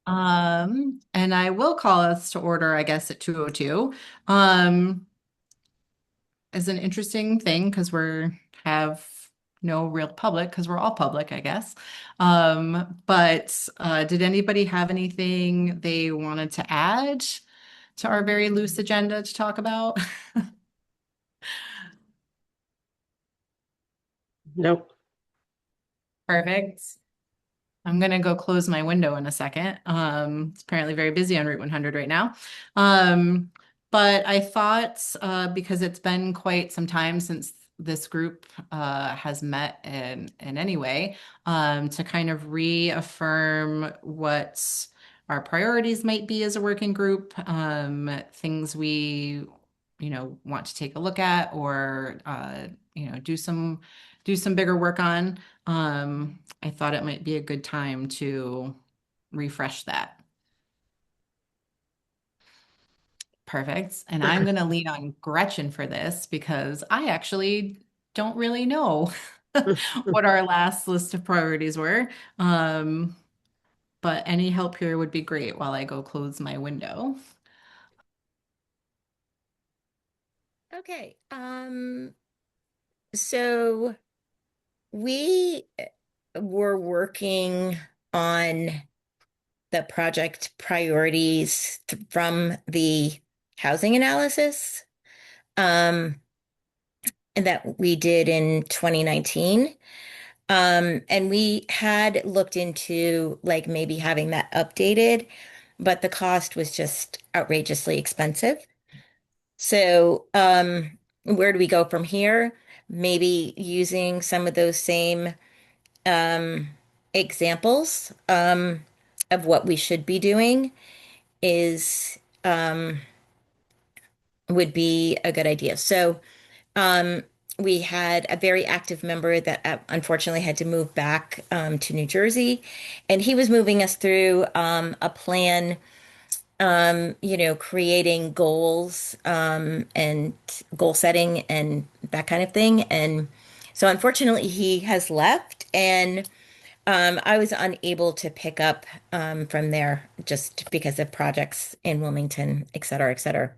And I will call us to order, I guess, at 2:02. Um, is an interesting thing because we're have no real public because we're all public, I guess. But did anybody have anything they wanted to add to our very loose agenda to talk about? Nope. Perfect. I'm gonna go close my window in a second. It's apparently very busy on Route 100 right now. Um, but I thought because it's been quite some time since this group has met in any way, to kind of reaffirm what our priorities might be as a working group, things we, want to take a look at or do some bigger work on. I thought it might be a good time to refresh that. Perfect. And I'm going to lean on Gretchen for this because I actually don't really know what our last list of priorities were. Um, but any help here would be great while I go close my window. Okay. So we were working on the project priorities from the housing analysis um, that we did in 2019. And we had looked into like maybe having that updated, but the cost was just outrageously expensive. So, where do we go from here? Maybe using some of those same um, examples of what we should be doing is would be a good idea. So, um, we had a very active member that unfortunately had to move back to New Jersey, and he was moving us through a plan, creating goals and goal setting and that kind of thing. And so unfortunately, he has left, and I was unable to pick up from there just because of projects in Wilmington, et cetera, et cetera.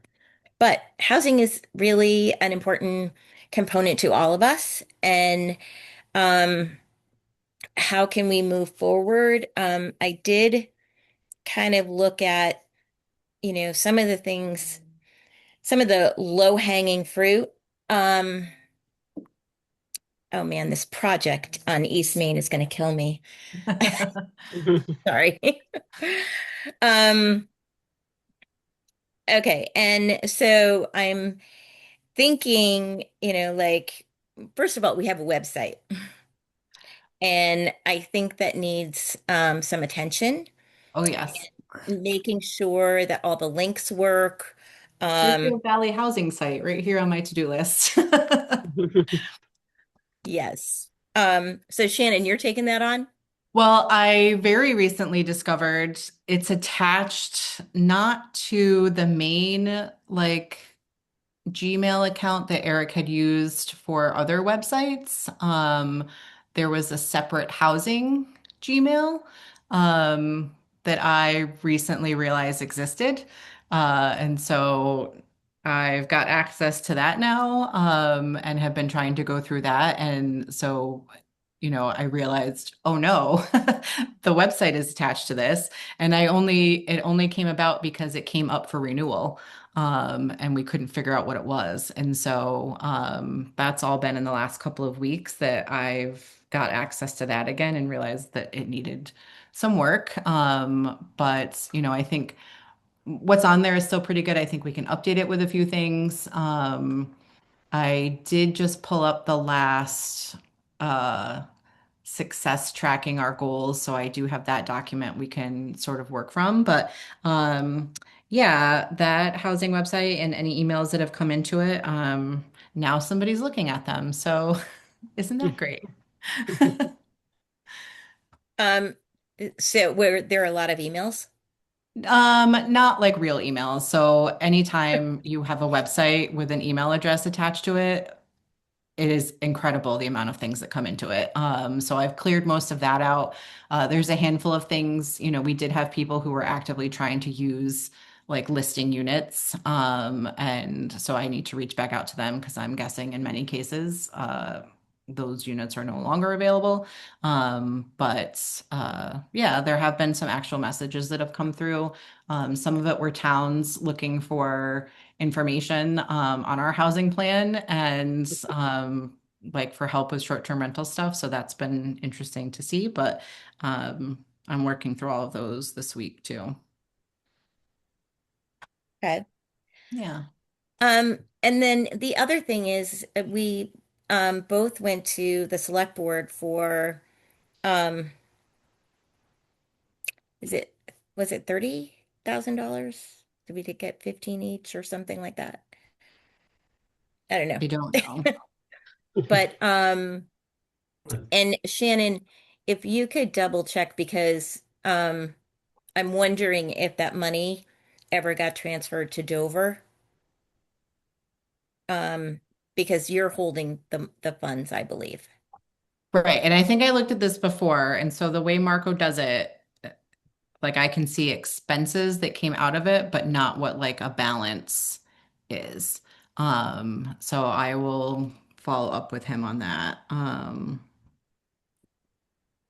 But housing is really an important component to all of us. And um, how can we move forward? I did kind of look at, some of the things, some of the low-hanging fruit. Um, oh man, this project on East Main is going to kill me. Sorry. Um, okay, and so I'm thinking, like, first of all, we have a website, and I think that needs some attention, Oh, yes. making sure that all the links work. Um, Deerfield Valley Housing Site right here on my to-do list. yes. So Shannon, you're taking that on? Well, I very recently discovered it's attached not to the main Gmail account that Eric had used for other websites. There was a separate housing Gmail that I recently realized existed. And so I've got access to that now and have been trying to go through that. And so I realized, oh no, the website is attached to this. And it only came about because it came up for renewal. And we couldn't figure out what it was. And so that's all been in the last couple of weeks that I've got access to that again and realized that it needed some work. But I think what's on there is still pretty good. I think we can update it with a few things. I did just pull up the last uh, success tracking our goals. So I do have that document we can sort of work from. But yeah, that housing website and any emails that have come into it, now somebody's looking at them. So isn't that great? Um, so where there are a lot of emails. Not like real emails. So anytime you have a website with an email address attached to it, it is incredible the amount of things that come into it. So I've cleared most of that out. There's a handful of things, we did have people who were actively trying to use like listing units. And so I need to reach back out to them because I'm guessing in many cases, those units are no longer available. But yeah, there have been some actual messages that have come through. Some of it were towns looking for information on our housing plan and like for help with short-term rental stuff. So that's been interesting to see. But I'm working through all of those this week too. Okay. Yeah. And then the other thing is we both went to the select board for um is it was it $30,000? Did we get 15 each or something like that? I don't I don't know. know. But and Shannon, if you could double check because I'm wondering if that money ever got transferred to Dover, um, because you're holding the funds, I believe. Right. And I think I looked at this before. And so the way Marco does it, like I can see expenses that came out of it, but not what like a balance is. So I will follow up with him on that.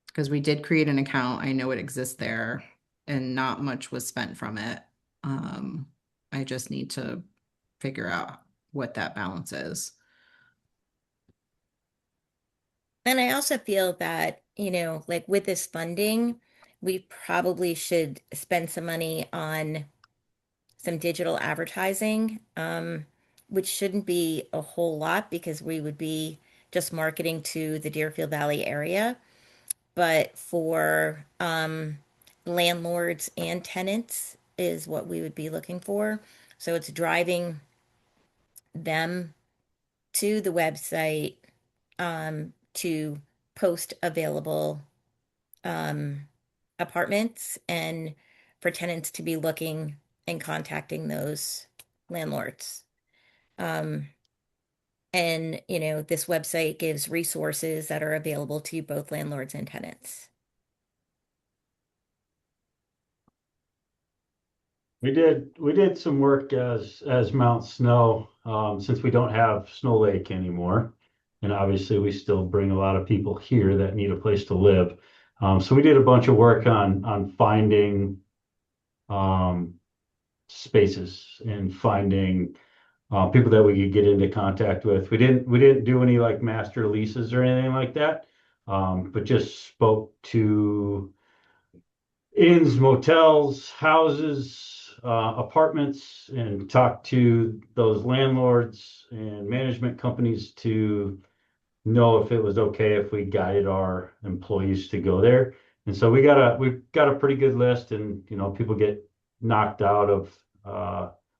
Because we did create an account. I know it exists there and not much was spent from it. Um, I just need to figure out what that balance is. And I also feel that, like with this funding, we probably should spend some money on some digital advertising, which shouldn't be a whole lot because we would be just marketing to the Deerfield Valley area. But for landlords and tenants is what we would be looking for. So it's driving them to the website to post available um, apartments and for tenants to be looking and contacting those landlords. Um, and, this website gives resources that are available to both landlords and tenants. We did some work as Mount Snow, since we don't have Snow Lake anymore. And obviously we still bring a lot of people here that need a place to live. So we did a bunch of work on finding um, spaces and finding people that we could get into contact with. We didn't do any like master leases or anything like that, but just spoke to inns, motels, houses, apartments, and talk to those landlords and management companies to know if it was okay if we guided our employees to go there. And so we've got a pretty good list, and people get knocked out of.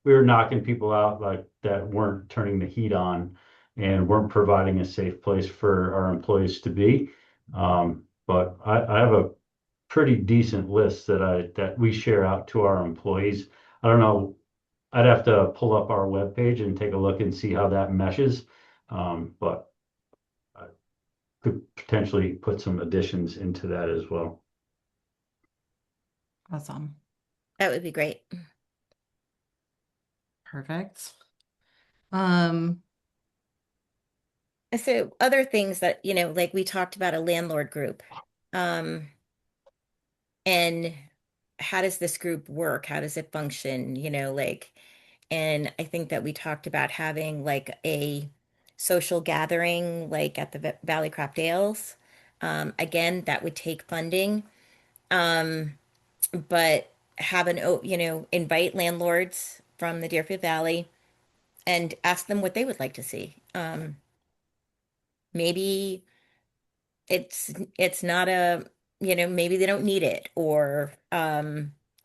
We were knocking people out like that weren't turning the heat on and weren't providing a safe place for our employees to be. But I have a pretty decent list that we share out to our employees. I don't know. I'd have to pull up our webpage and take a look and see how that meshes. But I could potentially put some additions into that as well. Awesome. That would be great. Perfect. Um, So other things that, like we talked about a landlord group. Um, and how does this group work? How does it function? And I think that we talked about having like a social gathering, like at the Valley Craft Ales. Again, that would take funding. Um, but invite landlords from the Deerfield Valley and ask them what they would like to see. Maybe it's not maybe they don't need it or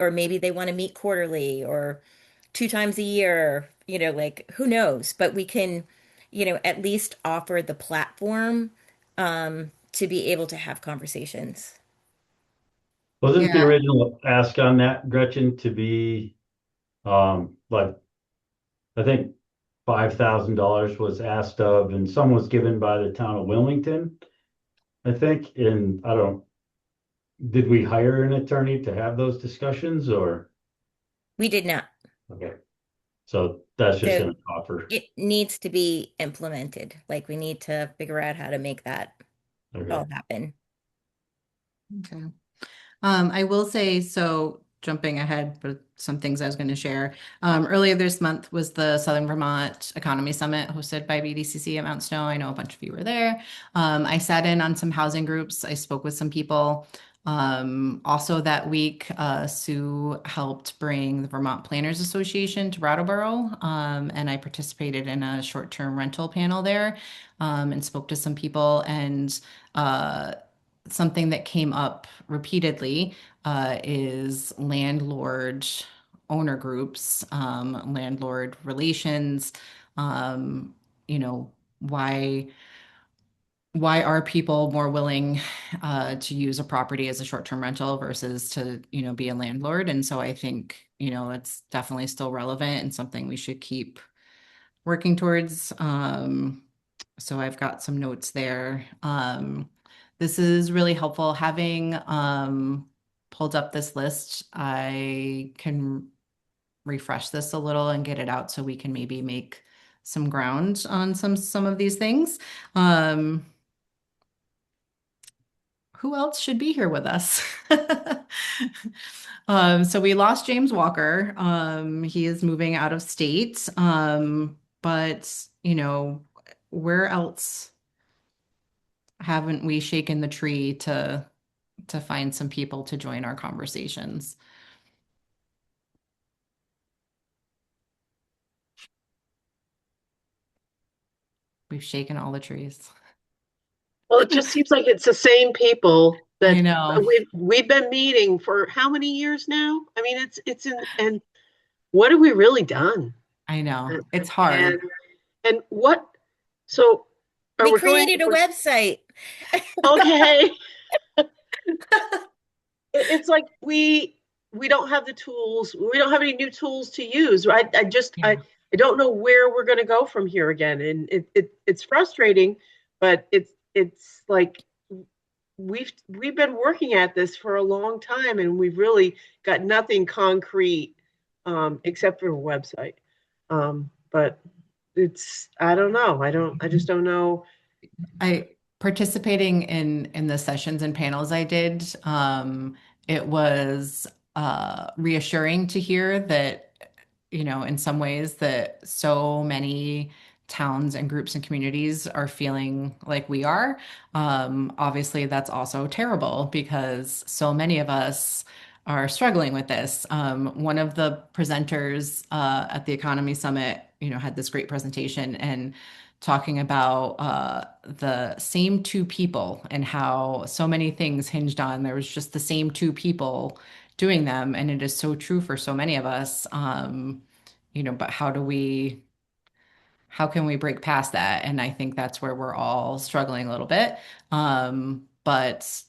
maybe they want to meet quarterly or 2 times a year, like who knows, but we can, at least offer the platform to be able to have conversations. Wasn't the yeah, original ask on that, Gretchen, to be like I think $5,000 was asked of, and some was given by the town of Wilmington, I think. And I don't, did we hire an attorney to have those discussions or? We did not. Okay, so that's just So an offer. it needs to be implemented. Like we need to figure out how to make that Okay. all happen. Okay. I will say, so jumping ahead, but some things I was going to share. Earlier this month was the Southern Vermont Economy Summit hosted by BDCC at Mount Snow. I know a bunch of you were there. I sat in on some housing groups. I spoke with some people. Also that week, Sue helped bring the Vermont Planners Association to Brattleboro, and I participated in a short-term rental panel there, and spoke to some people. And something that came up repeatedly is landlord owner groups, landlord relations. Um, you know, why why are people more willing to use a property as a short-term rental versus to, be a landlord? And so I think, it's definitely still relevant and something we should keep working towards. So I've got some notes there. This is really helpful. Having pulled up this list, I can refresh this a little and get it out so we can maybe make some ground on some of these things. Um, who else should be here with us? So we lost James Walker. He is moving out of state. But where else haven't we shaken the tree to find some people to join our conversations? We've shaken all the trees. Well, it just seems like it's the same people I that know. we've been meeting for how many years now? I mean, it's in and what have we really done? I know. It's And hard. and what? So are We we going? created a website. Okay, it's like we don't have the tools. We don't have any new tools to use. I just Yeah. I don't know where we're going to go from here again, and it's frustrating, but it's like we've been working at this for a long time and we've really got nothing concrete except for a website. But it's I don't know. I just don't know. I participating in the sessions and panels I did, it was reassuring to hear that, in some ways that so many towns and groups and communities are feeling like we are. Obviously, that's also terrible because so many of us are struggling with this. One of the presenters at the Economy Summit, had this great presentation and talking about the same two people and how so many things hinged on there was just the same two people doing them. And it is so true for so many of us. But how can we break past that? And I think that's where we're all struggling a little bit. But,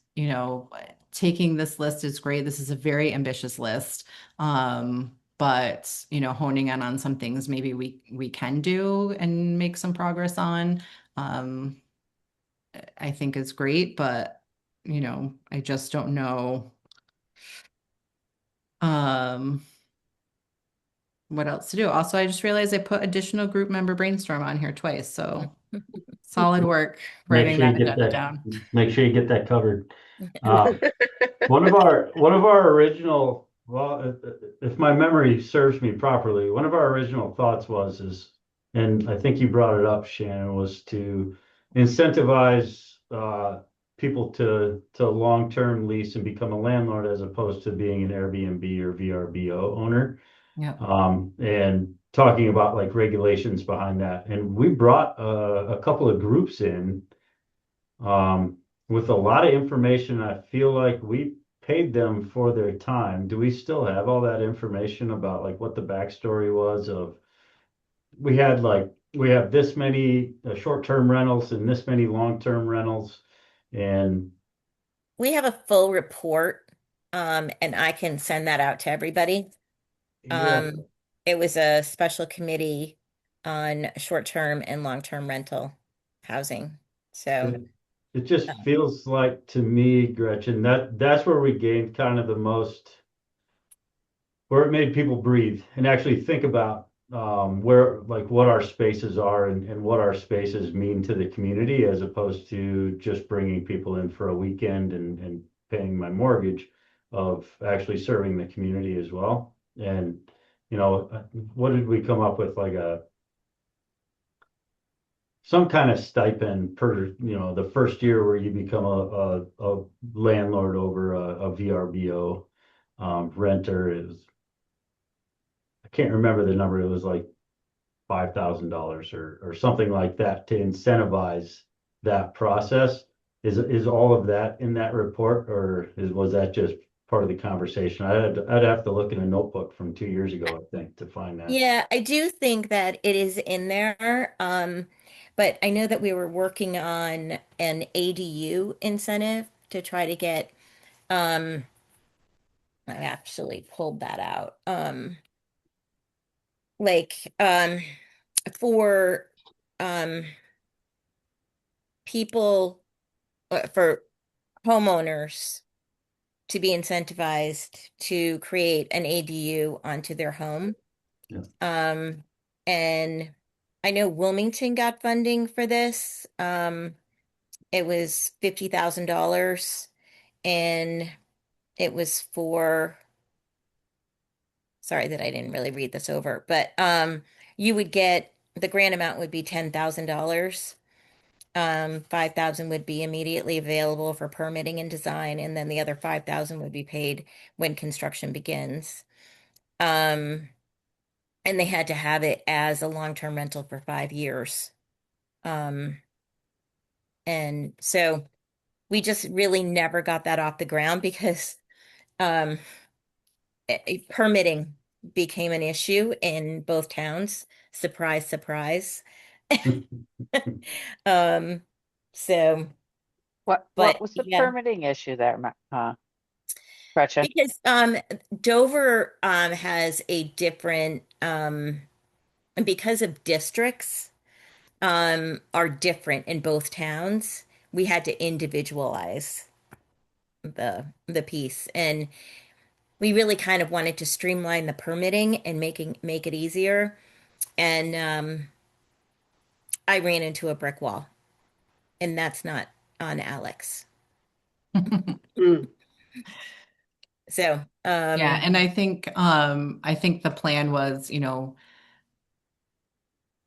taking this list is great. This is a very ambitious list. But, honing in on some things maybe we can do and make some progress on, um, I think is great. But, I just don't know, um, what else to do. Also, I just realized I put additional group member brainstorm on here twice. So solid work Make writing sure you that get agenda that, down. make sure you get that covered. Um, one of our original, well, if my memory serves me properly, one of our original thoughts and I think you brought it up, Shannon, was to incentivize people to long-term lease and become a landlord as opposed to being an Airbnb or VRBO owner. Yeah. And talking about like regulations behind that. And we brought a couple of groups in um, with a lot of information. I feel like we paid them for their time. Do we still have all that information about like what the backstory was of we have this many short-term rentals and this many long-term rentals and We have a full report, and I can send that out to everybody. yeah, Um, it was a special committee, on short-term and long-term rental housing. So, It, it just um, feels like to me, Gretchen, that's where we gained kind of the most, where it made people breathe and actually think about where, like, what our spaces are and what our spaces mean to the community, as opposed to just bringing people in for a weekend and paying my mortgage, of actually serving the community as well. And, what did we come up with? Like some kind of stipend per, the first year where you become a landlord over a VRBO renter is, I can't remember the number. It was like $5,000 or something like that to incentivize that process. Is all of that in that report, or was that just part of the conversation? I'd have to look in a notebook from 2 years ago, I think, to find that. yeah, I do think that it is in there. But I know that we were working on an ADU incentive to try to get, um, I actually pulled that out. Like, for, um, people, for homeowners to be incentivized to create an ADU onto their home. Yeah. And I know Wilmington got funding for this. It was $50,000 and it was for, sorry that I didn't really read this over, but you would get, the grant amount would be $10,000. 5,000 would be immediately available for permitting and design, and then the other 5,000 would be paid when construction begins. Um, and they had to have it as a long-term rental for 5 years. Um, and so we just really never got that off the ground because um, permitting became an issue in both towns. Surprise, surprise. Um, so, What but was the yeah, permitting issue there, Gretchen? because Dover has a different and because of districts are different in both towns, we had to individualize the piece, and we really kind of wanted to streamline the permitting and make it easier. And I ran into a brick wall, and that's not on Alex. Mm. So, Yeah, and I think the plan was,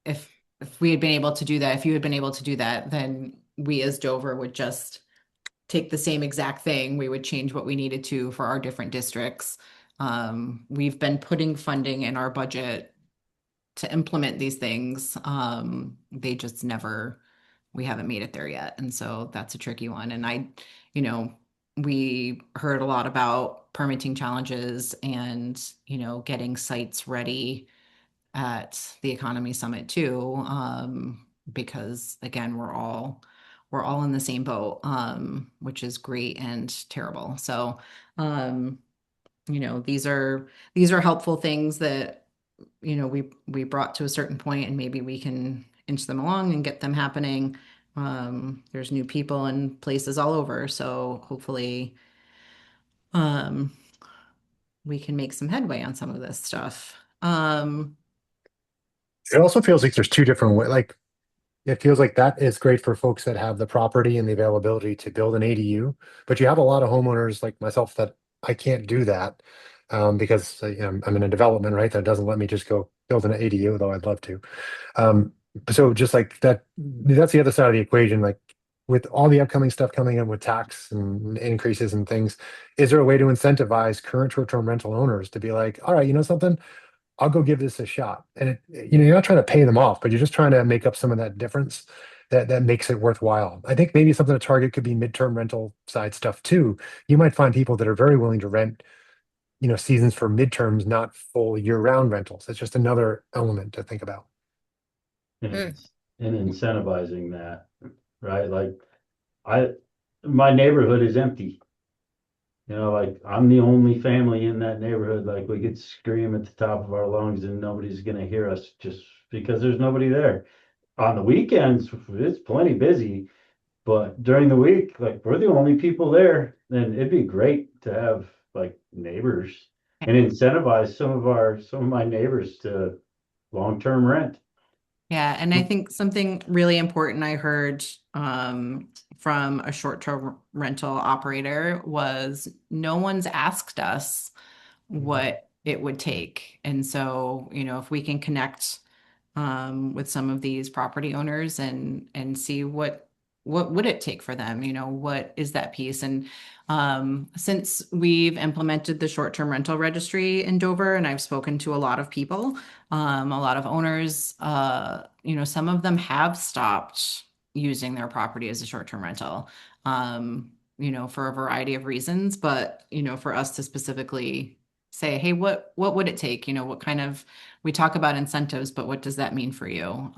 if we had been able to do that, if you had been able to do that, then we as Dover would just take the same exact thing. We would change what we needed to for our different districts. We've been putting funding in our budget to implement these things. They just never, we haven't made it there yet. And so that's a tricky one. And you know, we heard a lot about permitting challenges and, getting sites ready at the Economy Summit too, because again, we're all in the same boat, which is great and terrible. So, um, these are helpful things that we brought to a certain point, and maybe we can inch them along and get them happening. There's new people and places all over, so hopefully, um, we can make some headway on some of this stuff. It also feels like there's two different ways. Like it feels like that is great for folks that have the property and the availability to build an ADU, but you have a lot of homeowners like myself that I can't do that because I'm in a development, right? That doesn't let me just go build an ADU, though I'd love to. Um, so just like that, that's the other side of the equation. Like with all the upcoming stuff coming in with tax and increases and things, is there a way to incentivize current short-term rental owners to be like, all right, you know something? I'll go give this a shot. And you're not trying to pay them off, but you're just trying to make up some of that difference that makes it worthwhile. I think maybe something to target could be midterm rental side stuff too. You might find people that are very willing to rent, seasons for midterms, not full year-round rentals. It's just another element to think about. mm, And incentivizing that, right? Like I, my neighborhood is empty. Like I'm the only family in that neighborhood. Like we could scream at the top of our lungs and nobody's gonna hear us just because there's nobody there. On the weekends, it's plenty busy, but during the week, like we're the only people there. And it'd be great to have like neighbors and incentivize some of my neighbors to long-term rent. Yeah, and I think something really important I heard from a short-term rental operator was no one's asked us what it would take. And so, if we can connect with some of these property owners and see what would it take for them, what is that piece? And since we've implemented the short-term rental registry in Dover, and I've spoken to a lot of people, a lot of owners, some of them have stopped using their property as a short-term rental, for a variety of reasons. But, for us to specifically say, hey, what would it take? What kind of, we talk about incentives, but what does that mean for you?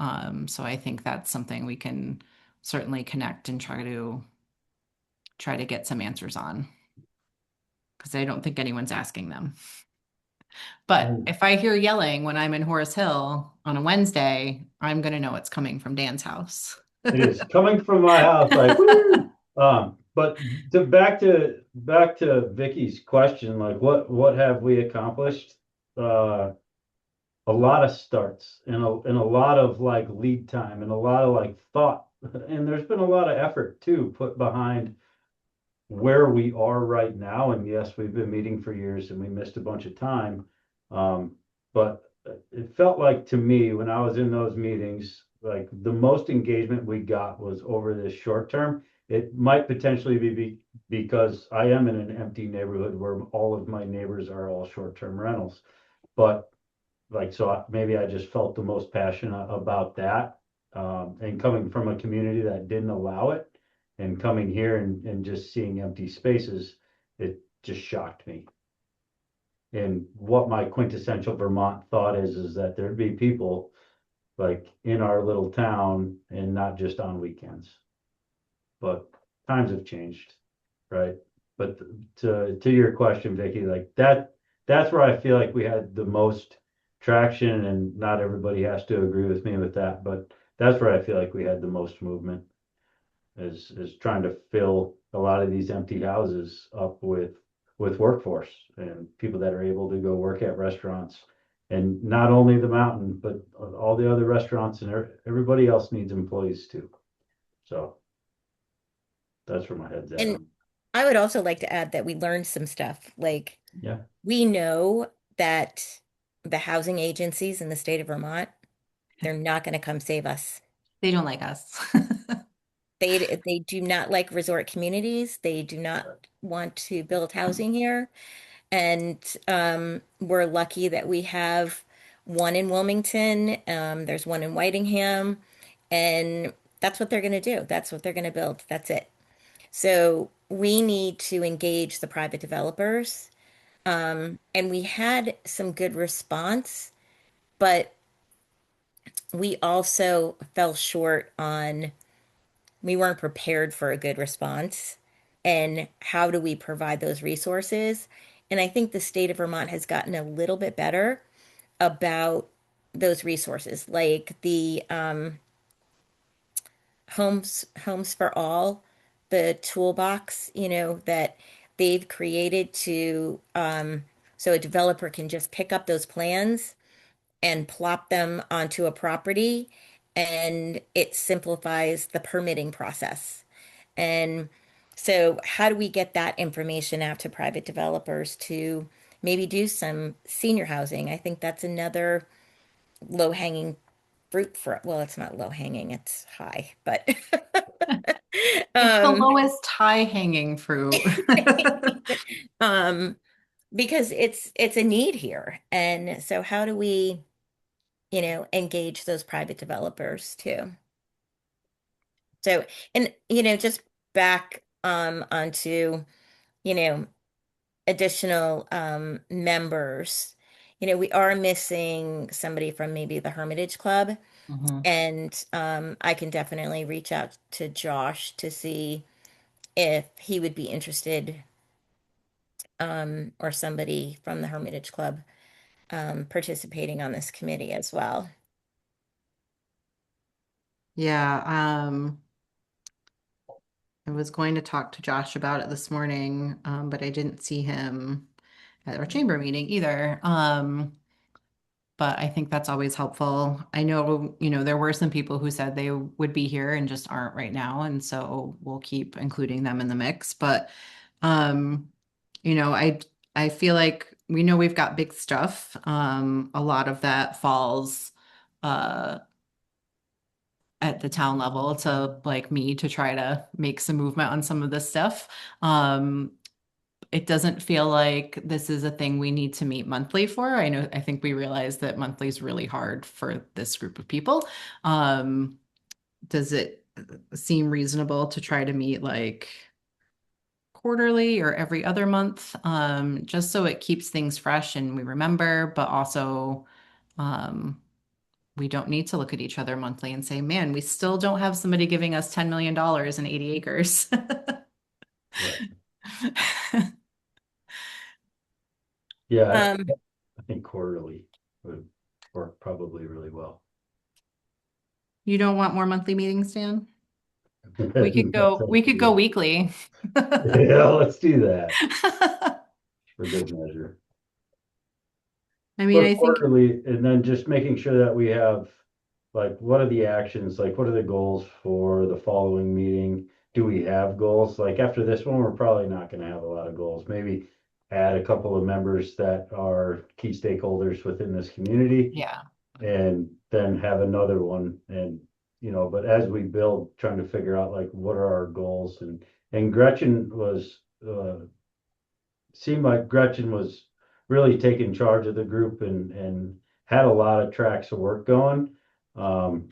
So I think that's something we can certainly connect and try to get some answers on because I don't think anyone's asking them. But And if I hear yelling when I'm in Horace Hill on a Wednesday, I'm going to know it's coming from Dan's house. it is coming from my house, like woo. But back to Vicky's question, like what have we accomplished? Uh, a lot of starts and a lot of like lead time and a lot of like thought. And there's been a lot of effort too put behind where we are right now. And yes, we've been meeting for years and we missed a bunch of time. But it felt like to me when I was in those meetings, like the most engagement we got was over this short term. It might potentially because I am in an empty neighborhood where all of my neighbors are all short-term rentals. But like, so maybe I just felt the most passionate about that. And coming from a community that didn't allow it and coming here and just seeing empty spaces, it just shocked me. And what my quintessential Vermont thought is that there'd be people like in our little town and not just on weekends. But times have changed, right? But to your question, Vicky, like that's where I feel like we had the most traction, and not everybody has to agree with me with that, but that's where I feel like we had the most movement is trying to fill a lot of these empty houses up with workforce and people that are able to go work at restaurants. And not only the mountain, but all the other restaurants and everybody else needs employees too. So that's where my head's at And on. I would also like to add that we learned some stuff. Like, Yeah, we know that the housing agencies in the state of Vermont, they're not going to come save us. They don't like us. They do not like resort communities. They do not want to build housing here. And we're lucky that we have one in Wilmington. There's one in Whitingham, and that's what they're going to do. That's what they're going to build. That's it. So we need to engage the private developers. And we had some good response, but we also fell short on, we weren't prepared for a good response. And how do we provide those resources? And I think the state of Vermont has gotten a little bit better about those resources, like the homes for all, the toolbox, that they've created to so a developer can just pick up those plans and plop them onto a property, and it simplifies the permitting process. And so how do we get that information out to private developers to maybe do some senior housing? I think that's another low hanging fruit for, well, it's not low hanging, it's high, but It's the um lowest high hanging fruit. um because it's a need here. And so how do we, engage those private developers too? So, and just back onto, you know, additional members. We are missing somebody from maybe the Hermitage Club, Mhm. and I can definitely reach out to Josh to see if he would be interested or somebody from the Hermitage Club participating on this committee as well. Yeah, I was going to talk to Josh about it this morning, but I didn't see him at our chamber meeting either. But I think that's always helpful. I know, there were some people who said they would be here and just aren't right now, and so we'll keep including them in the mix. But um, I feel like we know we've got big stuff. A lot of that falls uh at the town level to like me to try to make some movement on some of this stuff. Um, it doesn't feel like this is a thing we need to meet monthly for. I think we realize that monthly is really hard for this group of people. Um, does it seem reasonable to try to meet like quarterly or every other month, just so it keeps things fresh and we remember, but also um, we don't need to look at each other monthly and say, man, we still don't have somebody giving us $10 million and 80 acres. Right. Yeah, Um, I think quarterly would work probably really well. You don't want more monthly meetings, Dan? We could That go, sounds we could go good. weekly. Yeah, let's do that for good measure. I mean, But I think, quarterly, and then just making sure that we have, like, what are the actions, like, what are the goals for the following meeting? Do we have goals? Like, after this one, we're probably not gonna have a lot of goals. Maybe add a couple of members that are key stakeholders within this community yeah, and then have another one. And, but as we build, trying to figure out like, what are our goals? And Gretchen was, seemed like Gretchen was really taking charge of the group and had a lot of tracks of work going. Um,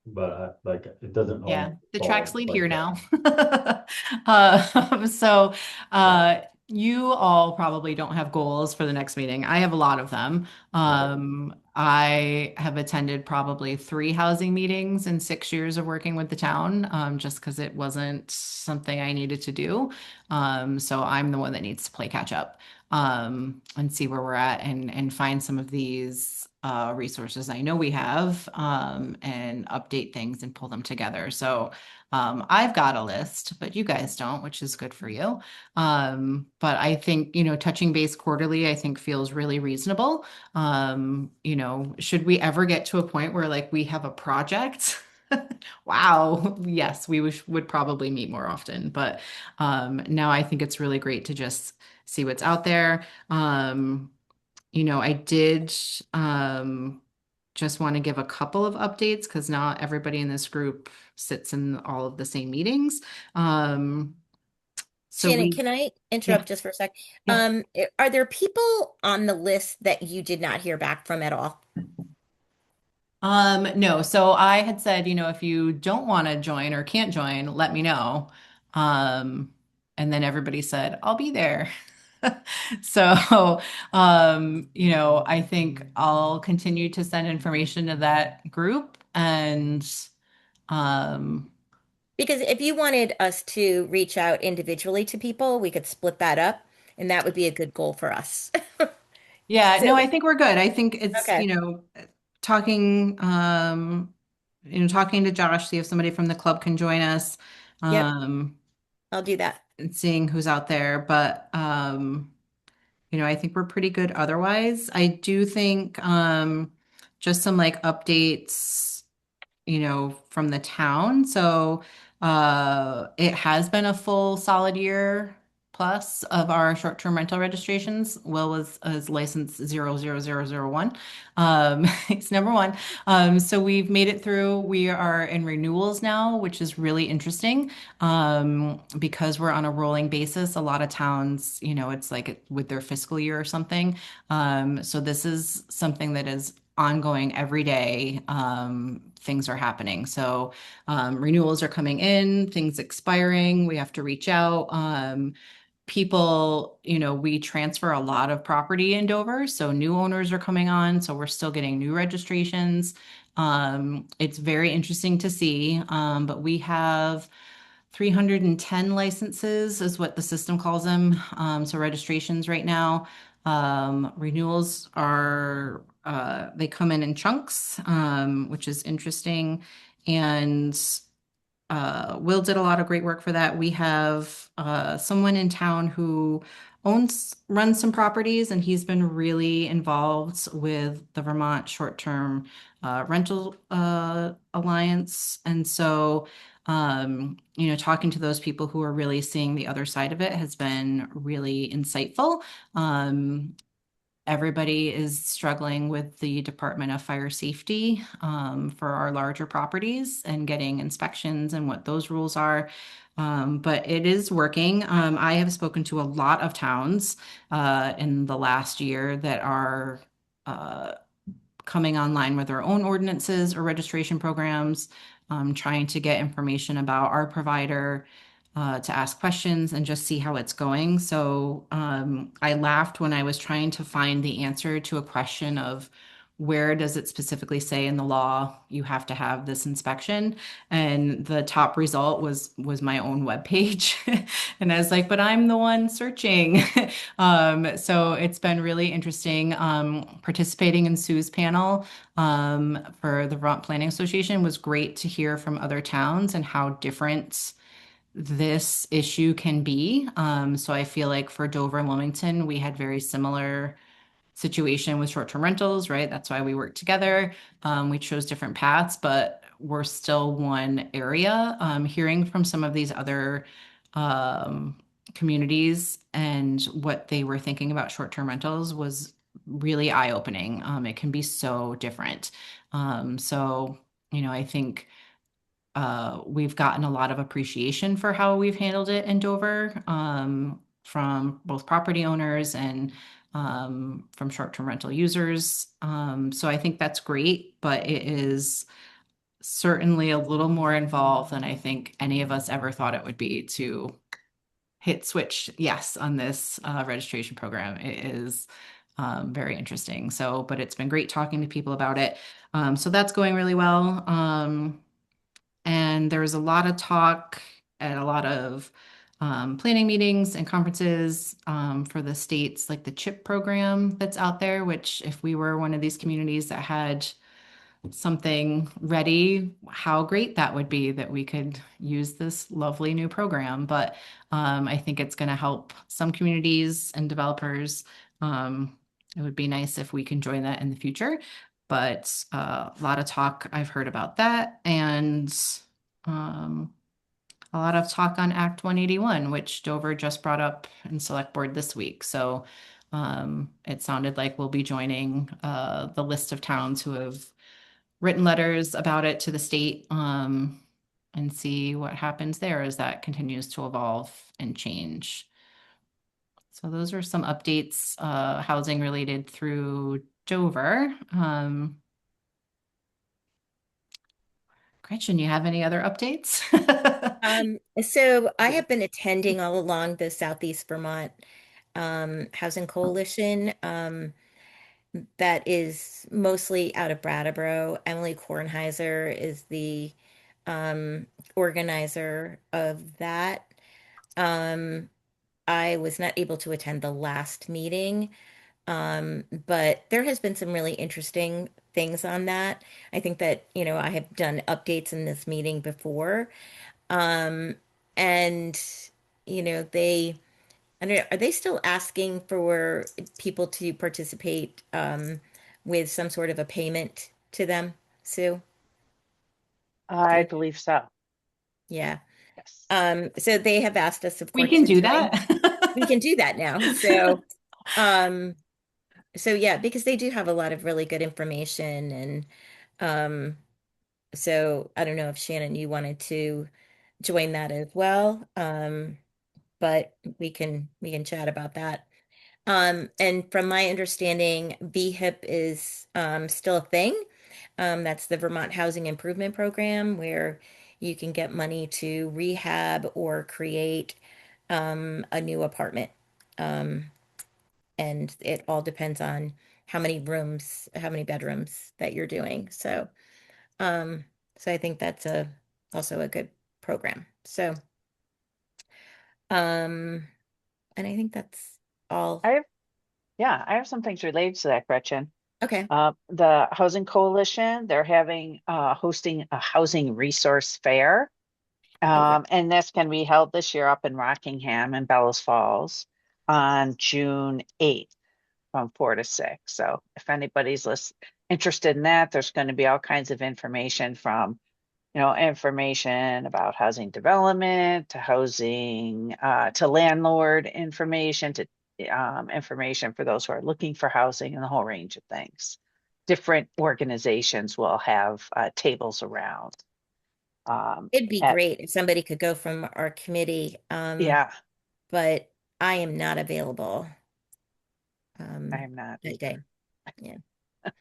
but like it doesn't yeah. all The tracks fall lead like here that. now. So, Yeah. you all probably don't have goals for the next meeting. I have a lot of them. Okay. I have attended probably 3 housing meetings in 6 years of working with the town, just because it wasn't something I needed to do. So I'm the one that needs to play catch up, and see where we're at and find some of these resources I know we have, and update things and pull them together. So I've got a list, but you guys don't, which is good for you. But I think, touching base quarterly, I think feels really reasonable. Should we ever get to a point where like we have a project? Wow. Yes, we would probably meet more often, but now I think it's really great to just see what's out there. I did just want to give a couple of updates because not everybody in this group sits in all of the same meetings. Um, so Shannon, we, can I yeah, interrupt just for a sec? yeah. Are there people on the list that you did not hear back from at all? No, so I had said, if you don't want to join or can't join, let me know. Um, and then everybody said, I'll be there. So, I think I'll continue to send information to that group and, um, Because if you wanted us to reach out individually to people, we could split that up, and that would be a good goal for us. yeah, no, So, I think we're good. I think it's, okay. talking, talking to Josh, see if somebody from the club can join us. Yep, Um, I'll do that. and seeing who's out there. But I think we're pretty good otherwise. I do think just some like updates, from the town. So it has been a full solid year plus of our short-term rental registrations. Will was license 00001. It's number one. So we've made it through. We are in renewals now, which is really interesting. Because we're on a rolling basis. A lot of towns, it's like with their fiscal year or something. So this is something that is ongoing every day. Things are happening. So renewals are coming in, things expiring. We have to reach out. People, we transfer a lot of property in Dover. So new owners are coming on. So we're still getting new registrations. It's very interesting to see. But we have 310 licenses is what the system calls them. So registrations right now. Renewals are they come in chunks, which is interesting. And Will did a lot of great work for that. We have someone in town who runs some properties, and he's been really involved with the Vermont Short-Term Rental Alliance. And so, talking to those people who are really seeing the other side of it has been really insightful. Everybody is struggling with the Department of Fire Safety for our larger properties and getting inspections and what those rules are. But it is working. I have spoken to a lot of towns in the last year that are uh, coming online with their own ordinances or registration programs, trying to get information about our provider, to ask questions and just see how it's going. So I laughed when I was trying to find the answer to a question of where does it specifically say in the law you have to have this inspection? And the top result was my own webpage. And I was like, but I'm the one searching. So it's been really interesting. Participating in Sue's panel for the Vermont Planning Association was great to hear from other towns and how different this issue can be. So I feel like for Dover and Wilmington, we had very similar situation with short-term rentals, right? That's why we worked together. We chose different paths, but we're still one area. Hearing from some of these other um, communities and what they were thinking about short-term rentals was really eye-opening. It can be so different. I think we've gotten a lot of appreciation for how we've handled it in Dover, from both property owners and from short-term rental users. So I think that's great, but it is certainly a little more involved than I think any of us ever thought it would be to hit switch yes on this registration program. It is very interesting. So, but it's been great talking to people about it. So that's going really well. And there was a lot of talk at a lot of planning meetings and conferences for the states, like the CHIP program that's out there, which if we were one of these communities that had something ready, how great that would be that we could use this lovely new program. But I think it's going to help some communities and developers. It would be nice if we can join that in the future. But a lot of talk I've heard about that, and um, a lot of talk on Act 181, which Dover just brought up in select board this week. So it sounded like we'll be joining the list of towns who have written letters about it to the state, and see what happens there as that continues to evolve and change. So those are some updates, housing related through Dover. Gretchen, you have any other updates? So I have been attending all along the Southeast Vermont Housing Coalition. That is mostly out of Brattleboro. Emily Kornheiser is the um, organizer of that. Um, I was not able to attend the last meeting, but there has been some really interesting things on that. I think that, I have done updates in this meeting before. Um, and, they, I don't know, are they still asking for people to participate with some sort of a payment to them, Sue? Do I you? believe so. Yeah. Yes. So they have asked us, of We course, can to do join. that. We can do that now. Um, so yeah, because they do have a lot of really good information, and um, so I don't know if Shannon, you wanted to join that as well. But we can chat about that. And from my understanding, VHIP is still a thing. That's the Vermont Housing Improvement Program, where you can get money to rehab or create a new apartment. Um, and it all depends on how many rooms, how many bedrooms that you're doing. Um, so I think that's also a good program. So. Um, and I think that's all. I have, yeah, I have some things related to that, Gretchen. Okay. The Housing Coalition, they're having hosting a housing resource fair. Oh, great. And that's going to be held this year up in Rockingham and Bellows Falls on June 8th from 4 to 6. So if anybody's interested in that, there's going to be all kinds of information from, information about housing development to housing, to landlord information to information for those who are looking for housing and the whole range of things. Different organizations will have tables around. It'd be At great if somebody could go from our committee, Yeah, but I am not available I am not that day. either. Yeah.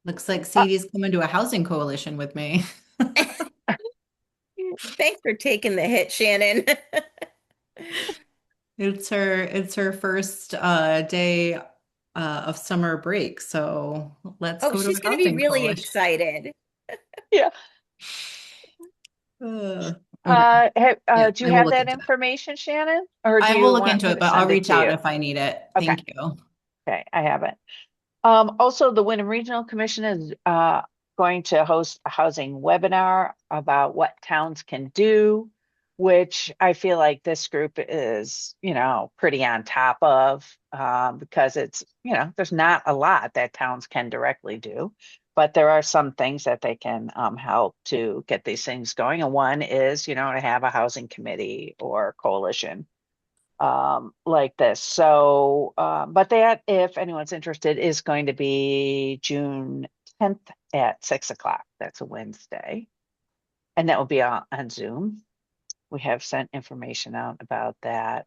Looks like Uh, Sadie's coming to a housing coalition with me. Thanks for taking the hit, Shannon. It's her first day of summer break, so let's Oh, go to she's a going to be housing really coalition. excited. yeah. Okay. Yeah, Do you I will have look that into it. information, Shannon? Or do I will you look want into me it, to but I'll send it reach to out you? if I need it. Okay. Thank you. Okay, I have it. Also, the Wyndham Regional Commission is going to host a housing webinar about what towns can do, which I feel like this group is, pretty on top of because there's not a lot that towns can directly do, but there are some things that they can help to get these things going. And one is, to have a housing committee or coalition like this. So, but that, if anyone's interested, is going to be June 10th at 6 o'clock. That's a Wednesday. And that will be on Zoom. We have sent information out about that.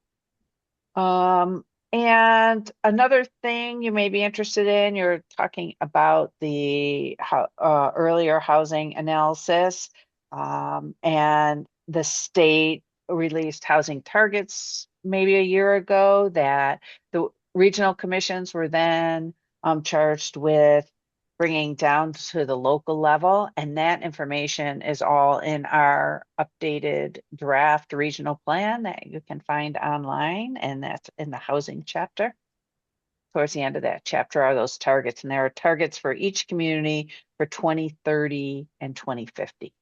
And another thing you may be interested in, you're talking about the earlier housing analysis, and the state released housing targets maybe a year ago that the regional commissions were then charged with bringing down to the local level. And that information is all in our updated draft regional plan that you can find online. And that's in the housing chapter. Towards the end of that chapter are those targets. And there are targets for each community for 2030 and 2050.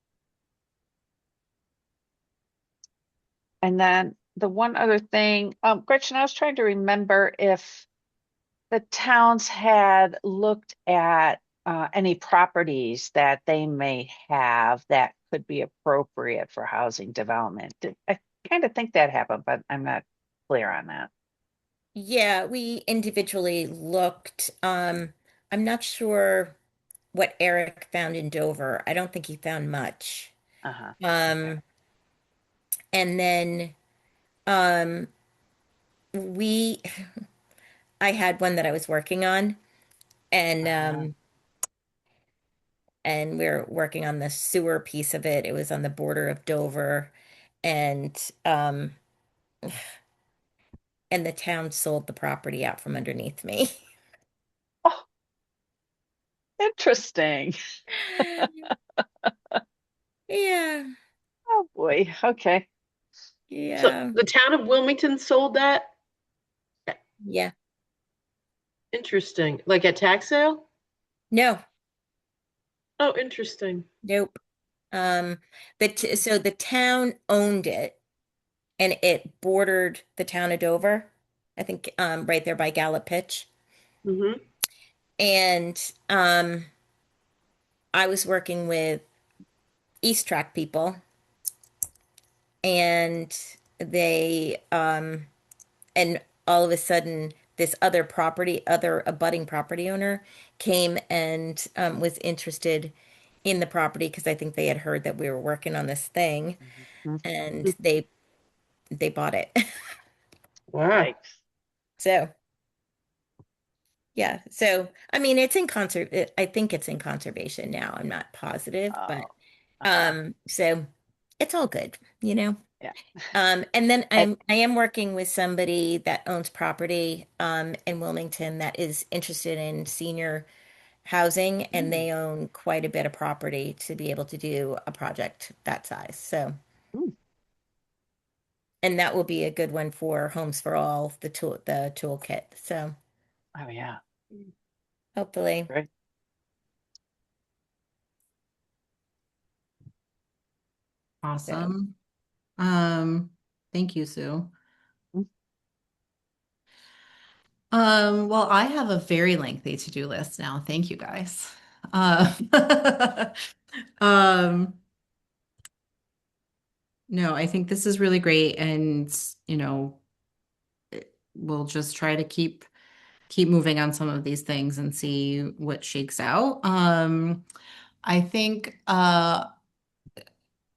And then the one other thing, Gretchen, I was trying to remember if the towns had looked at any properties that they may have that could be appropriate for housing development. I kind of think that happened, but I'm not clear on that. Yeah, we individually looked. I'm not sure what Eric found in Dover. I don't think he found much. Uh-huh. Okay. Um, and then um, we, I had one that I was working on, and Uh-huh. um, and we're working on the sewer piece of it. It was on the border of Dover, and um, and the town sold the property out from underneath me. Oh, interesting. Yeah, Oh boy. Okay. So yeah, the town of Wilmington sold that? yeah. Interesting. Like a tax sale? No, Oh, interesting. nope. So the town owned it, and it bordered the town of Dover. I think right there by Gallup Pitch. Hmm. And I was working with East Track people, and they and all of a sudden this other abutting property owner came and was interested in the property because I think they had heard that we were working on this thing, Mhm. and they bought it. Wow. Yikes. So yeah, so I mean it's in I think it's in conservation now. I'm not positive, but Oh. Uh-huh. so it's all good, you know. Yeah. And then I, I am working with somebody that owns property in Wilmington that is interested in senior housing, and mm, they own quite a bit of property to be able to do a project that size. So mm. And that will be a good one for Homes for All, the toolkit. So Oh, yeah. hopefully, Great. Yeah. Awesome. Thank you, Sue. Well, I have a very lengthy to-do list now. Thank you guys. Uh, um, no, I think this is really great, and you know, we'll just try to keep moving on some of these things and see what shakes out. I think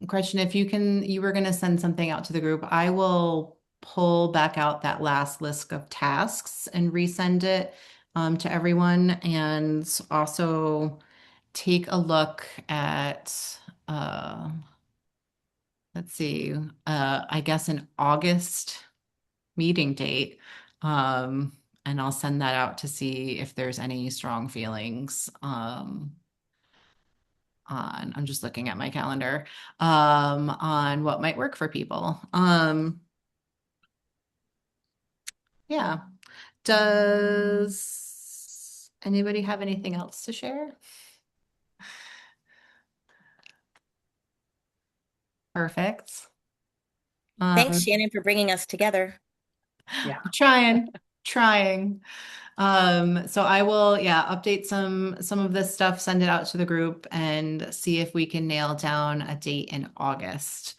Gretchen, if you were going to send something out to the group, I will pull back out that last list of tasks and resend it to everyone, and also take a look at uh, let's see, I guess an August meeting date. Um, and I'll send that out to see if there's any strong feelings I'm just looking at my calendar on what might work for people. Yeah. Does anybody have anything else to share? Perfect. thanks, Um, Shannon, for bringing us together. Yeah. trying, trying. So I will, yeah, update some of this stuff, send it out to the group, and see if we can nail down a date in August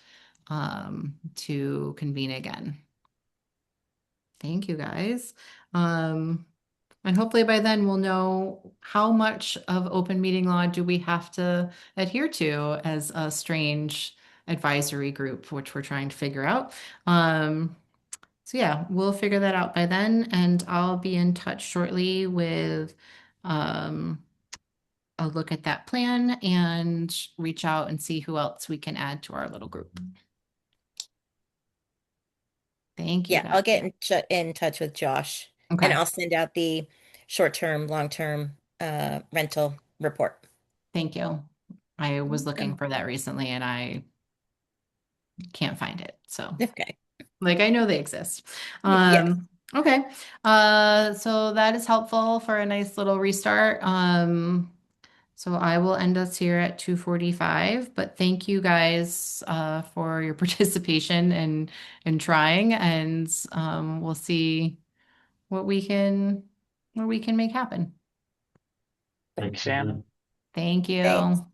to convene again. Thank you guys. Um, and hopefully by then we'll know how much of open meeting law do we have to adhere to as a strange advisory group, which we're trying to figure out. So yeah, we'll figure that out by then, and I'll be in touch shortly with um, a look at that plan and reach out and see who else we can add to our little group. Thank you Yeah, guys. I'll get in touch with Josh and Okay, I'll send out the short-term, long-term rental report. thank you. I was looking Welcome. for that recently and I can't find it. So, Okay. like, I know they exist. Yes. Okay. So that is helpful for a nice little restart. So I will end us here at 2:45, but thank you guys for your participation and trying, and we'll see what we can make happen. Thanks, Thanks, Sam. Shannon. Thank Thanks. you.